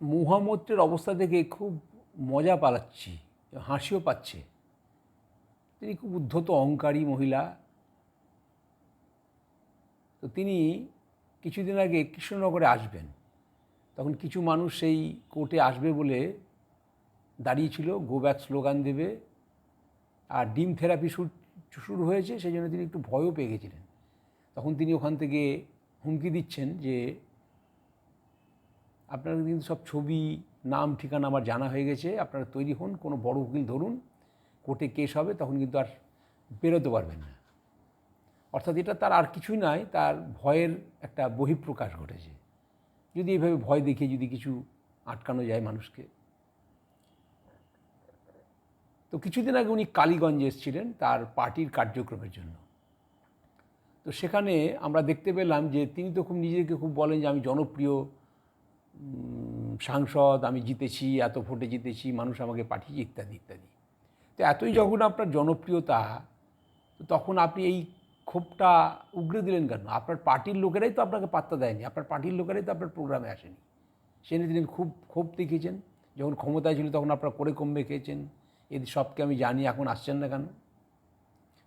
মহামৈত্রের অবস্থা থেকে খুব মজা পাচ্ছি, হাসিও পাচ্ছে। তিনি খুব উদ্ধত অহংকারী মহিলা। তো তিনি কিছুদিন আগে কৃষ্ণনগরে আসবেন, তখন কিছু মানুষ সেই কোর্টে আসবে বলে দাঁড়িয়েছিল, গো ব্যাক স্লোগান দেবে, আর ডিম থেরাপি শুরু হয়েছে, সেই জন্য তিনি একটু ভয়ও পেয়ে গেছিলেন। তখন তিনি ওখান থেকে হুমকি দিচ্ছেন যে আপনারা কিন্তু সব ছবি, নাম, ঠিকানা আমার জানা হয়ে গেছে, আপনারা তৈরি হন, কোনো বড় উকিল ধরুন, কোর্টে কেস হবে, তখন কিন্তু আর বেরোতে পারবেন না। অর্থাৎ এটা তার আর কিছুই নয়, তার ভয়ের একটা বহিঃপ্রকাশ ঘটেছে। যদি এইভাবে ভয় দেখিয়ে যদি কিছু আটকানো যায় মানুষকে। তো কিছুদিন আগে উনি কালীগঞ্জে এসেছিলেন তার পার্টির কার্যক্রমের জন্য। তো সেখানে আমরা দেখতে পেলাম যে তিনি তো খুব নিজেকে খুব বলেন যে আমি জনপ্রিয় সাংসদ, আমি জিতেছি, এত ভোটে জিতেছি, মানুষ আমাকে পাঠিয়েছে, ইত্যাদি ইত্যাদি। তো এতই যখন আপনার জনপ্রিয়তা, তখন আপনি এই ক্ষোভটা উগরে দিলেন কেন? আপনার পার্টির লোকেরাই তো আপনাকে পাত্তা দেয়নি, আপনার পার্টির লোকেরাই তো আপনার প্রোগ্রামে আসেনি। সেখানে তিনি খুব ক্ষোভ দেখিয়েছেন। যখন ক্ষমতায় ছিল তখন আপনারা করে কমবে খেয়েছেন, এদের সবকে আমি জানি, এখন আসছেন না কেন?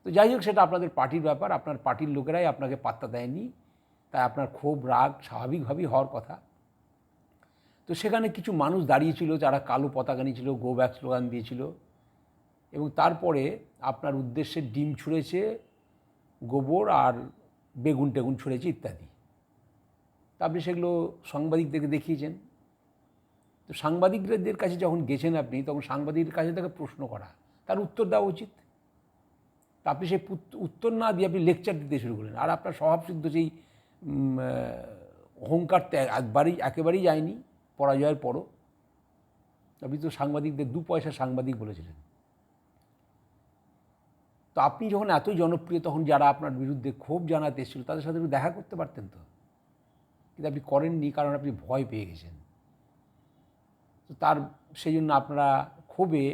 তো যাই হোক, সেটা আপনাদের পার্টির ব্যাপার, আপনার পার্টির লোকেরাই আপনাকে পাত্তা দেয়নি, তাই আপনার ক্ষোভ রাগ স্বাভাবিকভাবেই হওয়ার কথা। তো সেখানে কিছু মানুষ দাঁড়িয়েছিল যারা কালো পতাকা নিয়েছিল, গো ব্যাক স্লোগান দিয়েছিল, এবং তারপরে আপনার উদ্দেশ্যে ডিম ছুঁড়েছে, গোবর আর বেগুন টেগুন ছুঁড়েছে ইত্যাদি। তা আপনি সেগুলো সাংবাদিকদেরকে দেখিয়েছেন। তো সাংবাদিকদের কাছে যখন গেছেন আপনি, তখন সাংবাদিকের কাছে তাকে প্রশ্ন করা, তার উত্তর দেওয়া উচিত। তা আপনি সেই উত্তর না দিয়ে আপনি লেকচার দিতে শুরু করলেন। আর আপনার স্বভাবসিদ্ধ সেই অহংকার একেবারেই যায়নি পরাজয়ের পরও। আপনি তো সাংবাদিকদের 2 পয়সা সাংবাদিক বলেছিলেন। তো আপনি যখন এতই জনপ্রিয়, তখন যারা আপনার বিরুদ্ধে ক্ষোভ জানাতে এসেছিল তাদের সাথে একটু দেখা করতে পারতেন তো, কিন্তু আপনি করেননি, কারণ আপনি ভয় পেয়ে গেছেন। তো সেই জন্য আপনারা ক্ষোভে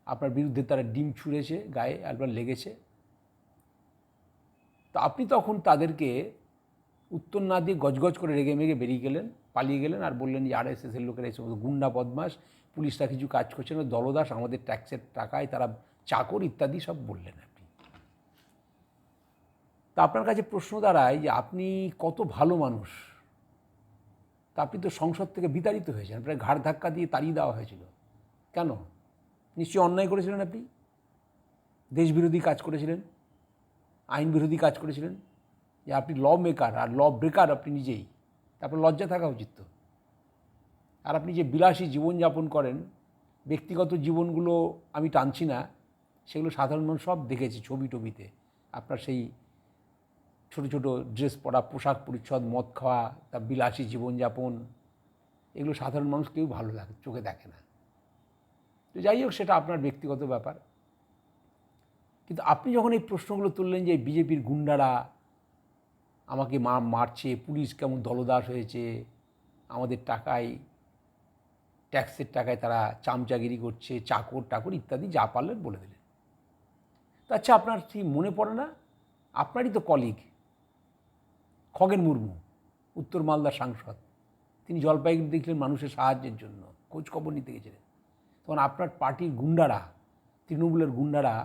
আপনার বিরুদ্ধে তারা ডিম ছুঁড়েছে, গায়ে একবার লেগেছে। তো আপনি তখন তাদেরকে উত্তর না দিয়ে গজগজ করে রেগে মেগে বেরিয়ে গেলেন, পালিয়ে গেলেন, আর বললেন যে আরএসএসের লোকেরা এই সমস্ত গুন্ডা বদমাস, পুলিশরা কিছু কাজ করছে না, দলদাস, আমাদের ট্যাক্সের টাকায় তারা চাকর, ইত্যাদি সব বললেন আপনি। তা আপনার কাছে প্রশ্ন দাঁড়ায় যে আপনি কত ভালো মানুষ। তা আপনি তো সংসদ থেকে বিতাড়িত হয়েছেন, প্রায় ঘাড় ধাক্কা দিয়ে তাড়িয়ে দেওয়া হয়েছিল। কেন? নিশ্চয়ই অন্যায় করেছিলেন আপনি, দেশবিরোধী কাজ করেছিলেন, আইন বিরোধী কাজ করেছিলেন। যে আপনি ল মেকার আর ল ব্রেকার আপনি নিজেই, তারপর লজ্জা থাকা উচিত তো। আর আপনি যে বিলাসী জীবনযাপন করেন, ব্যক্তিগত জীবনগুলো আমি টানছি না, সেগুলো সাধারণ মানুষ সব দেখেছে ছবি টবিতে। আপনার সেই ছোটো ছোটো ড্রেস পরা, পোশাক পরিচ্ছদ, মদ খাওয়া, তার বিলাসী জীবনযাপন, এগুলো সাধারণ মানুষ কেউ ভালো লাগে, চোখে দেখে না। তো যাই হোক, সেটা আপনার ব্যক্তিগত ব্যাপার। কিন্তু আপনি যখন এই প্রশ্নগুলো তুললেন যে বিজেপির গুন্ডারা আমাকে মারছে, পুলিশ কেমন দলদাস হয়েছে, আমাদের টাকায়, ট্যাক্সের টাকায় তারা চামচাগিরি করছে, চাকর টাকর ইত্যাদি যা পারলেন বলে দিলেন। তা আচ্ছা, আপনার কি মনে পড়ে না, আপনারই তো কলিগ খগেন মুর্মু, উত্তর মালদার সাংসদ, তিনি জলপাইগুড়ি দেখলেন মানুষের সাহায্যের জন্য, খোঁজ খবর নিতে গেছিলেন। তখন আপনার পার্টির গুন্ডারা, তৃণমূলের গুন্ডারা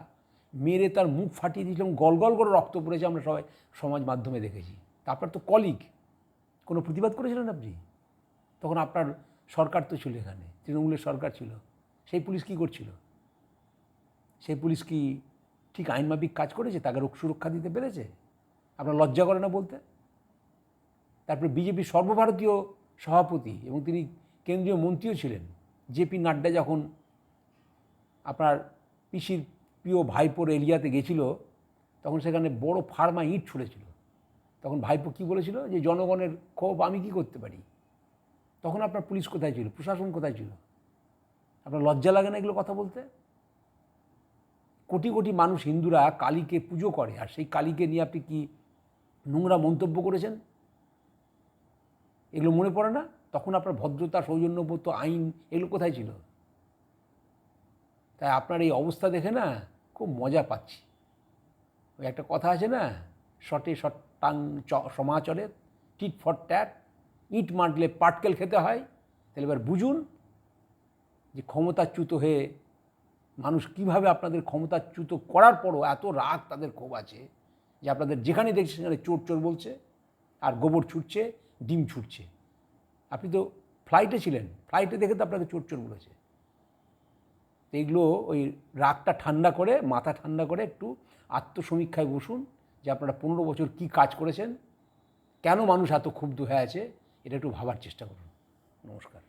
মেরে তার মুখ ফাটিয়ে দিয়েছিলাম, গল গল করে রক্ত পড়েছে, আমরা সবাই সমাজ মাধ্যমে দেখেছি। তা আপনার তো কলিগ, কোনো প্রতিবাদ করেছিলেন আপনি? তখন আপনার সরকার তো ছিল, এখানে তৃণমূলের সরকার ছিল। সেই পুলিশ কী করছিল? সেই পুলিশ কি ঠিক আইনমাফিক কাজ করেছে? তাকে সুরক্ষা দিতে পেরেছে? আপনার লজ্জা করে না বলতে? তারপরে বিজেপির সর্বভারতীয় সভাপতি এবং তিনি কেন্দ্রীয় মন্ত্রীও ছিলেন, জেপি নাড্ডা, যখন আপনার পিসির প্রিয় ভাইপোর এরিয়াতে গেছিল, তখন সেখানে বড় ফার্মা ইট ছুঁড়েছিল। তখন ভাইপো কী বলেছিল? যে জনগণের ক্ষোভ আমি কী করতে পারি? তখন আপনার পুলিশ কোথায় ছিল? প্রশাসন কোথায় ছিল? আপনার লজ্জা লাগে না এগুলো কথা বলতে? কোটি কোটি মানুষ, হিন্দুরা কালীকে পুজো করে, আর সেই কালীকে নিয়ে আপনি কি নোংরা মন্তব্য করেছেন? এগুলো মনে পড়ে না? তখন আপনার ভদ্রতা, সৌজন্যবোধ, আইন, এগুলো কোথায় ছিল? তাই আপনার এই অবস্থা দেখে না খুব মজা পাচ্ছি। ওই একটা কথা আছে না, শটে শট টাং সমাচরে, টিট ফর ট্যাট, ইট মারলে পাটকেল খেতে হয়। তাহলে এবার বুঝুন যে ক্ষমতাচ্যুত হয়ে মানুষ কিভাবে আপনাদের ক্ষমতাচ্যুত করার পরও এত রাগ তাদের ক্ষোভ আছে যে আপনাদের যেখানে দেখছে সেখানে চোর চোর বলছে, আর গোবর ছুটছে, ডিম ছুটছে। আপনি তো ফ্লাইটে ছিলেন, ফ্লাইটে দেখে তো আপনাকে চোর চোর বলেছে। তো এগুলো ওই রাগটা ঠান্ডা করে, মাথা ঠান্ডা করে একটু আত্মসমীক্ষায় বসুন যে আপনারা 15 বছর কী কাজ করেছেন, কেন মানুষ এত ক্ষুব্ধ হয়ে আছে, এটা একটু ভাবার চেষ্টা করুন। নমস্কার।